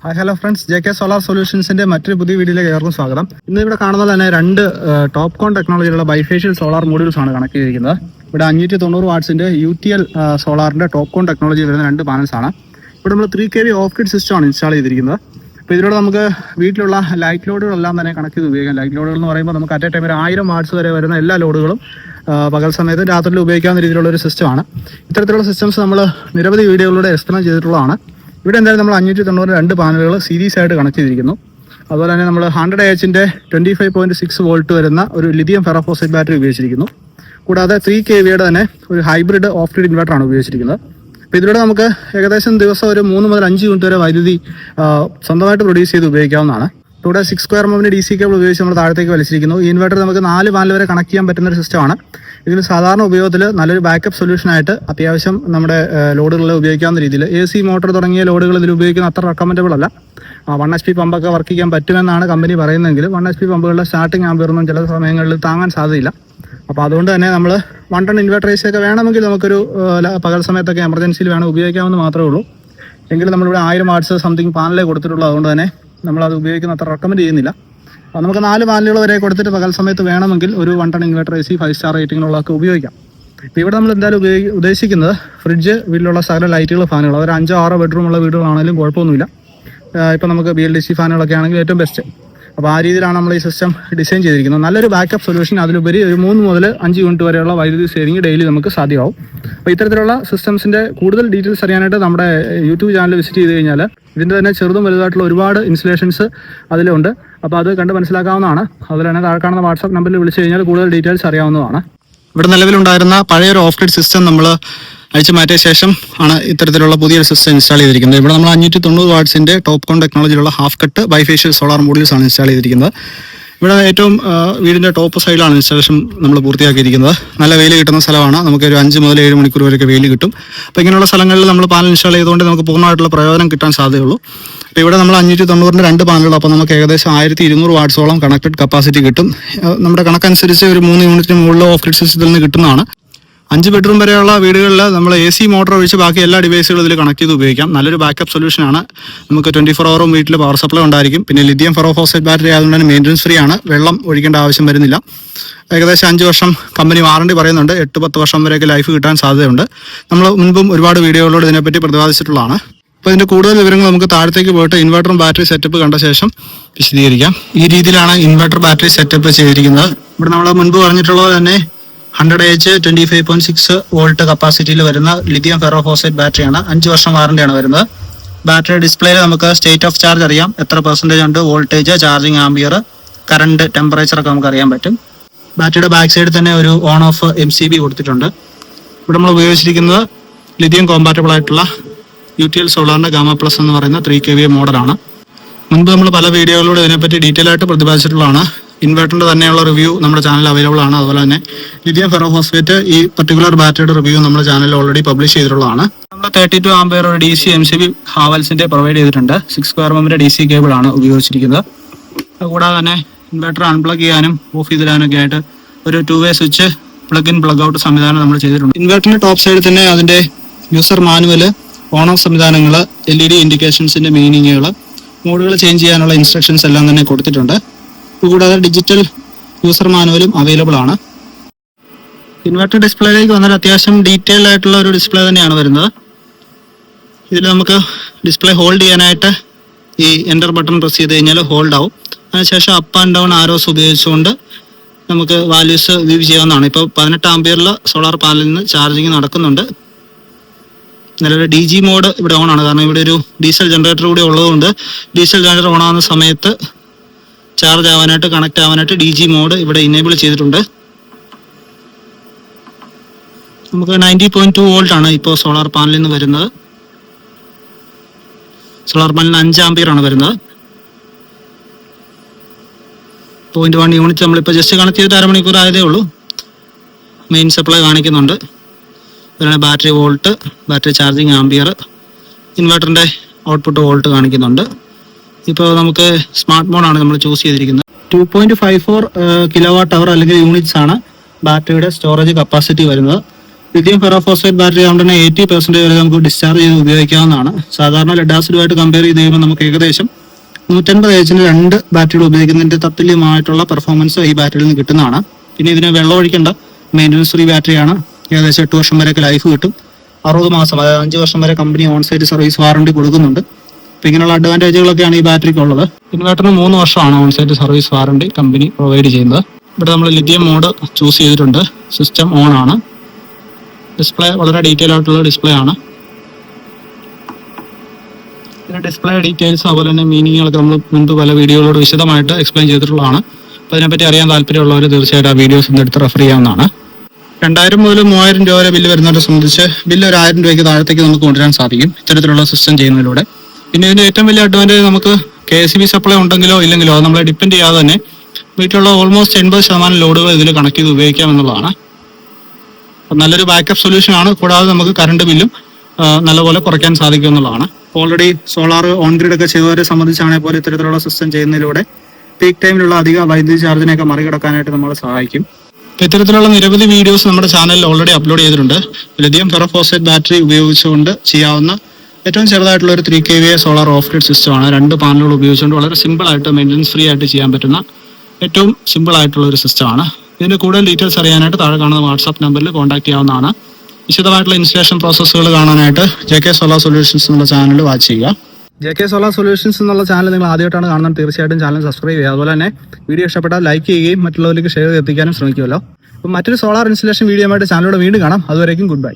Hello friends, JK solar സൊല്യൂഷൻസിന്റെ മറ്റൊരു പുതിയ വീഡിയോയിലേക്ക് ഏവർക്കും സ്വാഗതം. ഇന്ന് ഇവിടെ കാണുന്നത് തന്നെ രണ്ട് ടോപ്കോൺ ടെക്നോളജിയിലുള്ള ബൈഫേഷ്യൽ സോളാർ മോഡ്യൂൾസ് ആണ് കണക്ട് ചെയ്തിരിക്കുന്നത്. ഇവിടെ 590 വാട്ട്സിന്റെ UTL സോളാറിന്റെ ടോപ്കോൺ ടെക്നോളജി വരുന്ന രണ്ട് പാനൽസ് ആണ്. ഇവിടെ നമ്മൾ 3 kV ഓഫ് ഗ്രിഡ് സിസ്റ്റം ആണ് ഇൻസ്റ്റാൾ ചെയ്തിരിക്കുന്നത്. അപ്പോൾ ഇതിലൂടെ നമുക്ക് വീട്ടിലുള്ള ലൈറ്റ് ലോഡുകളെല്ലാം തന്നെ കണക്ട് ചെയ്ത് ഉപയോഗിക്കാം. ലൈറ്റ് ലോഡുകൾ എന്ന് പറയുമ്പോൾ നമുക്ക് അറ്റ് എ ടൈം 1000 വാട്ട്സ് വരെ വരുന്ന എല്ലാ ലോഡുകളും പകൽ സമയത്ത് രാത്രിയിൽ ഉപയോഗിക്കാവുന്ന രീതിയിലുള്ള ഒരു സിസ്റ്റമാണ്. ഇത്തരത്തിലുള്ള സിസ്റ്റംസ് നമ്മൾ നിരവധി വീഡിയോകളിലൂടെ എക്സ്പ്ലെയിൻ ചെയ്തിട്ടുള്ളതാണ്. ഇവിടെ എന്തായാലും നമ്മൾ 590 രണ്ട് പാനലുകൾ സീരീസ് ആയിട്ട് കണക്ട് ചെയ്തിരിക്കുന്നു. അതുപോലെ തന്നെ നമ്മൾ 100Ah 25.6 വോൾട്ട് വരുന്ന ഒരു ലിഥിയം ഫെറോഫോസൈറ്റ് ബാറ്ററി ഉപയോഗിച്ചിരിക്കുന്നു. കൂടാതെ 3 kV തന്നെ ഒരു ഹൈബ്രിഡ് ഓഫ് ഗ്രിഡ് ഇൻവെർട്ടറാണ് ഉപയോഗിച്ചിരിക്കുന്നത്. അപ്പോൾ ഇതിലൂടെ നമുക്ക് ഏകദേശം ദിവസം ഒരു 3 മുതൽ 5 യൂണിറ്റ് വരെ വൈദ്യുതി സ്വന്തമായിട്ട് പ്രൊഡ്യൂസ് ചെയ്ത് ഉപയോഗിക്കാവുന്നതാണ്. ഇവിടെ 6 സ്ക്വയർ എമ്മിന്റെ DC കേബിൾ ഉപയോഗിച്ച് നമ്മൾ താഴത്തേക്ക് വലിച്ചിരിക്കുന്നു. ഈ ഇൻവെർട്ടർ നമുക്ക് 4 പാനൽ വരെ കണക്ട് ചെയ്യാൻ പറ്റുന്ന ഒരു സിസ്റ്റമാണ്. ഇതിൽ സാധാരണ ഉപയോഗത്തിൽ നല്ലൊരു ബാക്കപ്പ് സൊല്യൂഷനായിട്ട് അത്യാവശ്യം നമ്മുടെ ലോഡുകളിൽ ഉപയോഗിക്കാവുന്ന രീതിയിൽ AC മോട്ടോർ തുടങ്ങിയ ലോഡുകൾ ഇതിൽ ഉപയോഗിക്കുന്ന അത്ര റെക്കമെൻഡബിൾ അല്ല. 1 HP പമ്പൊക്കെ വർക്ക് ചെയ്യാൻ പറ്റുമെന്നാണ് കമ്പനി പറയുന്നതെങ്കിൽ 1 HP പമ്പുകളുടെ സ്റ്റാർട്ടിംഗ് ആമ്പയറൊന്നും ചില സമയങ്ങളിൽ താങ്ങാൻ സാധ്യതയില്ല. അപ്പോൾ അതുകൊണ്ട് തന്നെ നമ്മൾ 1 ടൺ ഇൻവെർട്ടർ AC ഒക്കെ വേണമെങ്കിൽ നമുക്കൊരു പകൽ സമയത്തൊക്കെ എമർജൻസിയിൽ വേണം ഉപയോഗിക്കാമെന്ന് മാത്രമേ ഉള്ളൂ. എങ്കിലും നമ്മളിവിടെ 1000 വാട്ട്സ് സംതിങ് പാനലേ കൊടുത്തിട്ടുള്ളൂ. അതുകൊണ്ട് തന്നെ നമ്മളത് ഉപയോഗിക്കുന്ന അത്ര റെക്കമെൻഡ് ചെയ്യുന്നില്ല. നമുക്ക് 4 പാനലുകൾ വരെ കൊടുത്തിട്ട് പകൽ സമയത്ത് വേണമെങ്കിൽ ഒരു 1 ടൺ ഇൻവെർട്ടർ AC 5 സ്റ്റാർ റേറ്റിങ്ങിലുള്ളതൊക്കെ ഉപയോഗിക്കാം. ഇപ്പോൾ ഇവിടെ നമ്മൾ എന്തായാലും ഉദ്ദേശിക്കുന്നത് ഫ്രിഡ്ജ്, വീട്ടിലുള്ള സകല ലൈറ്റുകൾ, ഫാനുകൾ, ഒരു 5-6 ബെഡ്റൂമുള്ള വീടുകളാണെങ്കിലും കുഴപ്പമൊന്നുമില്ല. ഇപ്പോൾ നമുക്ക് BLDC ഫാനുകളൊക്കെ ആണെങ്കിൽ ഏറ്റവും ബെസ്റ്റ്. അപ്പോൾ ആ രീതിയിലാണ് നമ്മൾ ഈ സിസ്റ്റം ഡിസൈൻ ചെയ്തിരിക്കുന്നത്. നല്ലൊരു ബാക്കപ്പ് സൊല്യൂഷൻ, അതിലുപരി ഒരു 3 മുതൽ 5 യൂണിറ്റ് വരെയുള്ള വൈദ്യുതി സേവിങ് ഡെയിലി നമുക്ക് സാധ്യമാവും. അപ്പോൾ ഇത്തരത്തിലുള്ള സിസ്റ്റംസിൻ്റെ കൂടുതൽ ഡീറ്റെയിൽസ് അറിയാനായിട്ട് നമ്മുടെ YouTube ചാനൽ വിസിറ്റ് ചെയ്ത് കഴിഞ്ഞാൽ ഇതിൻ്റെ തന്നെ ചെറുതും വലുതായിട്ടുള്ള ഒരുപാട് ഇൻസ്റ്റലേഷൻസ് അതിലുണ്ട്. അപ്പോൾ അത് കണ്ട് മനസ്സിലാക്കാവുന്നതാണ്. അതുപോലെ തന്നെ താഴെ കാണുന്ന വാട്സാപ്പ് നമ്പറിൽ വിളിച്ചു കഴിഞ്ഞാൽ കൂടുതൽ ഡീറ്റെയിൽസ് അറിയാവുന്നതാണ്. ഇവിടെ നിലവിലുണ്ടായിരുന്ന പഴയൊരു ഓഫ് ഗ്രിഡ് സിസ്റ്റം നമ്മൾ അഴിച്ചു മാറ്റിയ ശേഷം ആണ് ഇത്തരത്തിലുള്ള പുതിയൊരു സിസ്റ്റം ഇൻസ്റ്റാൾ ചെയ്തിരിക്കുന്നത്. ഇവിടെ നമ്മൾ 590 വാട്ട്സിന്റെ ടോപ്കോൺ ടെക്നോളജിയിലുള്ള half cut bifacial solar modules ആണ് ഇൻസ്റ്റാൾ ചെയ്തിരിക്കുന്നത്. ഇവിടെ ഏറ്റവും വീടിന്റെ ടോപ്പ് സൈഡിലാണ് ഇൻസ്റ്റാളേഷൻ നമ്മൾ പൂർത്തിയാക്കിയിരിക്കുന്നത്. നല്ല വെയിൽ കിട്ടുന്ന സ്ഥലമാണ്. നമുക്ക് ഒരു 5 മുതൽ 7 മണിക്കൂർ വരെയൊക്കെ വെയിൽ കിട്ടും. അപ്പോൾ ഇങ്ങനെയുള്ള സ്ഥലങ്ങളിൽ നമ്മൾ പാനൽ ഇൻസ്റ്റാൾ ചെയ്തുകൊണ്ട് നമുക്ക് പൂർണ്ണമായിട്ടുള്ള പ്രയോജനം കിട്ടാൻ സാധ്യതയുള്ളൂ. അപ്പോൾ ഇവിടെ നമ്മൾ 590 രണ്ട് പാനലുകൾ, അപ്പോൾ നമുക്ക് ഏകദേശം 1200 വാട്ട്സോളം കണക്റ്റഡ് കപ്പാസിറ്റി കിട്ടും. നമ്മുടെ കണക്കനുസരിച്ച് ഒരു 3 യൂണിറ്റിന് മുകളിൽ ഓഫ് ഗ്രിഡ് സിസ്റ്റത്തിൽ നിന്ന് കിട്ടുന്നതാണ്. 5 ബെഡ്റൂം വരെയുള്ള വീടുകളിൽ നമ്മൾ AC മോട്ടോർ ഒഴിച്ച് ബാക്കി എല്ലാ ഡിവൈസുകളും ഇതിൽ കണക്ട് ചെയ്ത് ഉപയോഗിക്കാം. നല്ലൊരു ബാക്കപ്പ് സൊല്യൂഷനാണ്. നമുക്ക് 24 ഹവറും വീട്ടിൽ പവർ സപ്ലൈ ഉണ്ടായിരിക്കും. പിന്നെ ലിഥിയം ഫെറോഫോസൈറ്റ് ബാറ്ററി ആയതുകൊണ്ട് തന്നെ മെയിൻ്റനൻസ് ഫ്രീ ആണ്. വെള്ളം ഒഴിക്കേണ്ട ആവശ്യം വരുന്നില്ല. ഏകദേശം 5 വർഷം കമ്പനി വാറണ്ടി പറയുന്നുണ്ട്. 8-10 വർഷം വരെയൊക്കെ ലൈഫ് കിട്ടാൻ സാധ്യതയുണ്ട്. നമ്മൾ മുൻപും ഒരുപാട് വീഡിയോകളോട് ഇതിനെപ്പറ്റി പ്രതിപാദിച്ചിട്ടുള്ളതാണ്. അപ്പോൾ ഇതിൻ്റെ കൂടുതൽ വിവരങ്ങൾ നമുക്ക് താഴത്തേക്ക് പോയിട്ട് ഇൻവെർട്ടറും ബാറ്ററി സെറ്റപ്പ് കണ്ട ശേഷം വിശദീകരിക്കാം. ഈ രീതിയിലാണ് ഇൻവെർട്ടർ ബാറ്ററി സെറ്റപ്പ് ചെയ്തിരിക്കുന്നത്. ഇവിടെ നമ്മൾ മുൻപ് പറഞ്ഞിട്ടുള്ളത് തന്നെ 100Ah 25.6 വോൾട്ട് കപ്പാസിറ്റിയിൽ വരുന്ന ലിഥിയം ഫെറോഫോസൈറ്റ് ബാറ്ററിയാണ്. 5 വർഷം വാറണ്ടിയാണ് വരുന്നത്. ബാറ്ററി ഡിസ്പ്ലേയിൽ നമുക്ക് സ്റ്റേറ്റ് ഓഫ് ചാർജ് അറിയാം, എത്ര പെർസെൻറ്റേജ് ഉണ്ട്, വോൾട്ടേജ്, ചാർജിങ് ആംബിയർ, കറണ്ട്, ടെമ്പറേച്ചറൊക്കെ നമുക്ക് അറിയാൻ പറ്റും. ബാറ്ററിയുടെ ബാക്ക് സൈഡിൽ തന്നെ ഒരു ഓൺ ഓഫ് MCB കൊടുത്തിട്ടുണ്ട്. ഇവിടെ നമ്മൾ ഉപയോഗിച്ചിരിക്കുന്നത് ലിഥിയം കോമ്പാറ്റബിൾ ആയിട്ടുള്ള UTL സോളാറിന്റെ ഗാമ പ്ലസ് എന്ന് പറയുന്ന 3 kVA മോഡലാണ്. മുൻപ് നമ്മൾ പല വീഡിയോകളിലൂടെ ഇതിനെപ്പറ്റി ഡീറ്റെയിൽ ആയിട്ട് പ്രതിപാദിച്ചിട്ടുള്ളതാണ്. ഇൻവെർട്ടറിന്റെ തന്നെയുള്ള റിവ്യൂ നമ്മുടെ ചാനലിൽ അവൈലബിൾ ആണ്. അതുപോലെ തന്നെ ലിഥിയം ഫെറോഫോസ്ഫേറ്റ് ഈ പർട്ടിക്കുലർ ബാറ്ററിയുടെ റിവ്യൂ നമ്മുടെ ചാനലിൽ ഓൾറെഡി പബ്ലിഷ് ചെയ്തിട്ടുള്ളതാണ്. നമ്മൾ 32 ആംപിയർ ഒരു DC MCB ഹാവൽസിന്റെ പ്രൊവൈഡ് ചെയ്തിട്ടുണ്ട്. 6 സ്ക്വയർ എമ്മിന്റെ DC കേബിൾ ആണ് ഉപയോഗിച്ചിരിക്കുന്നത്. അതുകൂടാതെ തന്നെ ഇൻവെർട്ടർ അൺപ്ലഗ് ചെയ്യാനും ഓഫ് ചെയ്തിടാനൊക്കെ ആയിട്ട് ഒരു 2-way switch, plug in plug out സംവിധാനം നമ്മൾ ചെയ്തിട്ടുണ്ട്. ഇൻവെർട്ടറിന്റെ ടോപ്പ് സൈഡിൽ തന്നെ അതിന്റെ യൂസർ മാനുവൽ, ഓൺ ഓഫ് സംവിധാനങ്ങൾ, LED ഇൻഡിക്കേഷൻസിന്റെ മീനിങ്ങുകൾ, മോഡുകൾ ചേഞ്ച് ചെയ്യാനുള്ള ഇൻസ്ട്രക്ഷൻസ് എല്ലാം തന്നെ കൊടുത്തിട്ടുണ്ട്. കൂടാതെ ഡിജിറ്റൽ യൂസർ മാനുവലും അവൈലബിൾ ആണ്. ഇൻവെർട്ടർ ഡിസ്പ്ലേയിലേക്ക് വന്നാൽ അത്യാവശ്യം ഡീറ്റെയിൽ ആയിട്ടുള്ള ഒരു ഡിസ്പ്ലേ തന്നെയാണ് വരുന്നത്. ഇതിൽ നമുക്ക് ഡിസ്പ്ലേ ഹോൾഡ് ചെയ്യാനായിട്ട് ഈ എൻ്റർ ബട്ടൺ പ്രസ് ചെയ്ത് കഴിഞ്ഞാൽ ഹോൾഡ് ആവും. അതിനുശേഷം അപ്പ് ആൻഡ് ഡൗൺ ആരോസ് ഉപയോഗിച്ചുകൊണ്ട് നമുക്ക് വാല്യൂസ് വ്യൂ ചെയ്യാവുന്നതാണ്. ഇപ്പോൾ 18 ആംപിയറിൽ സോളാർ പാനലിൽ നിന്ന് ചാർജിങ് നടക്കുന്നുണ്ട്. നിലവിലെ DG മോഡ് ഇവിടെ ഓൺ ആണ്. കാരണം ഇവിടെ ഒരു ഡീസൽ ജനറേറ്റർ കൂടി ഉള്ളതുകൊണ്ട് ഡീസൽ ജനറേറ്റർ ഓൺ ആകുന്ന സമയത്ത് ചാർജ് ആവാനായിട്ട്, കണക്ട് ആവാനായിട്ട് DG മോഡ് ഇവിടെ ഇനേബിൾ ചെയ്തിട്ടുണ്ട്. നമുക്ക് 90.2 വോൾട്ട് ആണ് ഇപ്പോൾ സോളാർ പാനലിൽ നിന്ന് വരുന്നത്. സോളാർ പാനലിന് 5 ആംപിയർ ആണ് വരുന്നത്. 0.1 യൂണിറ്റ് നമ്മളിപ്പോൾ ജസ്റ്റ് കണക്ട് ചെയ്തിട്ട് അരമണിക്കൂർ ആയതേ ഉള്ളൂ. മെയിൻ സപ്ലൈ കാണിക്കുന്നുണ്ട്. അതുപോലെ battery volt, battery charging ampere, ഇൻവെർട്ടറിൻ്റെ ഔട്ട്പുട്ട് വോൾട്ട് കാണിക്കുന്നുണ്ട്. ഇപ്പോൾ നമുക്ക് സ്മാർട്ട് മോഡാണ് നമ്മൾ ചൂസ് ചെയ്തിരിക്കുന്നത്. 2.54 kWh അല്ലെങ്കിൽ യൂണിറ്റ്സ് ആണ് ബാറ്ററിയുടെ സ്റ്റോറേജ് കപ്പാസിറ്റി വരുന്നത്. ലിഥിയം ഫെറോഫോസ്ഫേറ്റ് ബാറ്ററി ആയതുകൊണ്ട് തന്നെ 80% വരെ നമുക്ക് ഡിസ്ചാർജ് ചെയ്ത് ഉപയോഗിക്കാവുന്നതാണ്. സാധാരണ ലെഡ് ആസിഡുമായിട്ട് കമ്പയർ ചെയ്ത് കഴിയുമ്പോൾ നമുക്ക് ഏകദേശം 150 എച്ചിന് 2 ബാറ്ററികൾ ഉപയോഗിക്കുന്നതിന്റെ തത്തുല്യമായിട്ടുള്ള പെർഫോമൻസ് ഈ ബാറ്ററിയിൽ നിന്ന് കിട്ടുന്നതാണ്. പിന്നെ ഇതിന് വെള്ളം ഒഴിക്കേണ്ട മെയിൻ്റനൻസ് ഫ്രീ ബാറ്ററിയാണ്. ഏകദേശം 8 വർഷം വരെയൊക്കെ ലൈഫ് കിട്ടും. 60 മാസം, അതായത് 5 വർഷം വരെ company on site service warranty കൊടുക്കുന്നുണ്ട്. അപ്പോൾ ഇങ്ങനെയുള്ള അഡ്വാൻറ്റേജുകളൊക്കെയാണ് ഈ ബാറ്ററിക്ക് ഉള്ളത്. ഇൻവെർട്ടറിന് 3 വർഷമാണ് on site service warranty company provide ചെയ്യുന്നത്. ഇവിടെ നമ്മൾ ലിഥിയം മോഡ് ചൂസ് ചെയ്തിട്ടുണ്ട്. സിസ്റ്റം ഓൺ ആണ്. ഡിസ്പ്ലേ വളരെ ഡീറ്റെയിൽ ആയിട്ടുള്ള ഡിസ്പ്ലേ ആണ്. ഇതിന്റെ ഡിസ്പ്ലേ ഡീറ്റെയിൽസ് അതുപോലെ തന്നെ മീനിങ്ങുകളൊക്കെ നമ്മൾ മുൻപ് പല വീഡിയോകളോട് വിശദമായിട്ട് എക്സ്പ്ലെയിൻ ചെയ്തിട്ടുള്ളതാണ്. അപ്പോൾ അതിനെപ്പറ്റി അറിയാൻ താല്പര്യമുള്ളവർ തീർച്ചയായിട്ടും ആ വീഡിയോസ് ഒന്ന് എടുത്ത് റെഫർ ചെയ്യാവുന്നതാണ്. 2000 മുതൽ 3000 രൂപ വരെ ബില്ല് വരുന്നവരെ സംബന്ധിച്ച് ബില്ല് ഒരു 1000 രൂപയ്ക്ക് താഴത്തേക്ക് നമുക്ക് കൊണ്ടുവരാൻ സാധിക്കും ഇത്തരത്തിലുള്ള സിസ്റ്റം ചെയ്യുന്നതിലൂടെ. പിന്നെ ഇതിന്റെ ഏറ്റവും വലിയ അഡ്വാൻറ്റേജ് നമുക്ക് KSB സപ്ലൈ ഉണ്ടെങ്കിലോ ഇല്ലെങ്കിലോ അത് നമ്മളെ ഡിപ്പെൻഡ് ചെയ്യാതെ തന്നെ വീട്ടിലുള്ള ഓൾമോസ്റ്റ് 80% ലോഡുകൾ ഇതിൽ കണക്ട് ചെയ്ത് ഉപയോഗിക്കാം എന്നുള്ളതാണ്. നല്ലൊരു ബാക്കപ്പ് സൊല്യൂഷൻ ആണ്. കൂടാതെ നമുക്ക് കറണ്ട് ബില്ലും നല്ലപോലെ കുറയ്ക്കാൻ സാധിക്കും എന്നുള്ളതാണ്. ഓൾറെഡി സോളാർ ഓൺ ഗ്രിഡ് ഒക്കെ ചെയ്തവരെ സംബന്ധിച്ചാണെങ്കിൽ പോലെ ഇത്തരത്തിലുള്ള സിസ്റ്റം ചെയ്യുന്നതിലൂടെ പീക്ക് ടൈമിലുള്ള അധിക വൈദ്യുതി ചാർജിനെയൊക്കെ മറികടക്കാനായിട്ട് നമ്മളെ സഹായിക്കും. ഇത്തരത്തിലുള്ള നിരവധി വീഡിയോസ് നമ്മുടെ ചാനലിൽ ഓൾറെഡി അപ്ലോഡ് ചെയ്തിട്ടുണ്ട്. ലിഥിയം ഫെറോഫോസ്ഫേറ്റ് ബാറ്ററി ഉപയോഗിച്ചുകൊണ്ട് ചെയ്യാവുന്ന ഏറ്റവും ചെറുതായിട്ടുള്ള ഒരു 3 kVA സോളാർ ഓഫ് ഗ്രിഡ് സിസ്റ്റമാണ്. 2 പാനലുകൾ ഉപയോഗിച്ചുകൊണ്ട് വളരെ സിമ്പിൾ ആയിട്ട് മെയിൻ്റനൻസ് ഫ്രീ ആയിട്ട് ചെയ്യാൻ പറ്റുന്ന ഏറ്റവും സിമ്പിൾ ആയിട്ടുള്ള ഒരു സിസ്റ്റമാണ്. ഇതിന്റെ കൂടുതൽ ഡീറ്റെയിൽസ് അറിയാനായിട്ട് താഴെ കാണുന്ന വാട്സാപ്പ് നമ്പറിൽ കോൺടാക്ട് ചെയ്യാവുന്നതാണ്. വിശദമായിട്ടുള്ള ഇൻസ്റ്റലേഷൻ പ്രോസസ്സുകൾ കാണാനായിട്ട് JK സോളാർ സൊല്യൂഷൻസ് എന്നുള്ള ചാനൽ വാച്ച് ചെയ്യുക. JK സോളാർ സൊല്യൂഷൻസ് എന്നുള്ള ചാനൽ നിങ്ങൾ ആദ്യമായിട്ടാണ് കാണുന്നത്, തീർച്ചയായിട്ടും ചാനൽ സബ്സ്ക്രൈബ് ചെയ്യുക. അതുപോലെ തന്നെ വീഡിയോ ഇഷ്ടപ്പെട്ടാൽ ലൈക്ക് ചെയ്യുകയും മറ്റുള്ളവർക്ക് ഷെയർ എത്തിക്കാനും ശ്രമിക്കുമല്ലോ. അപ്പോൾ മറ്റൊരു സോളാർ ഇൻസ്റ്റലേഷൻ വീഡിയോ ആയിട്ട് ചാനലിലൂടെ വീണ്ടും കാണാം. അതുവരേക്കും ഗുഡ് ബൈ.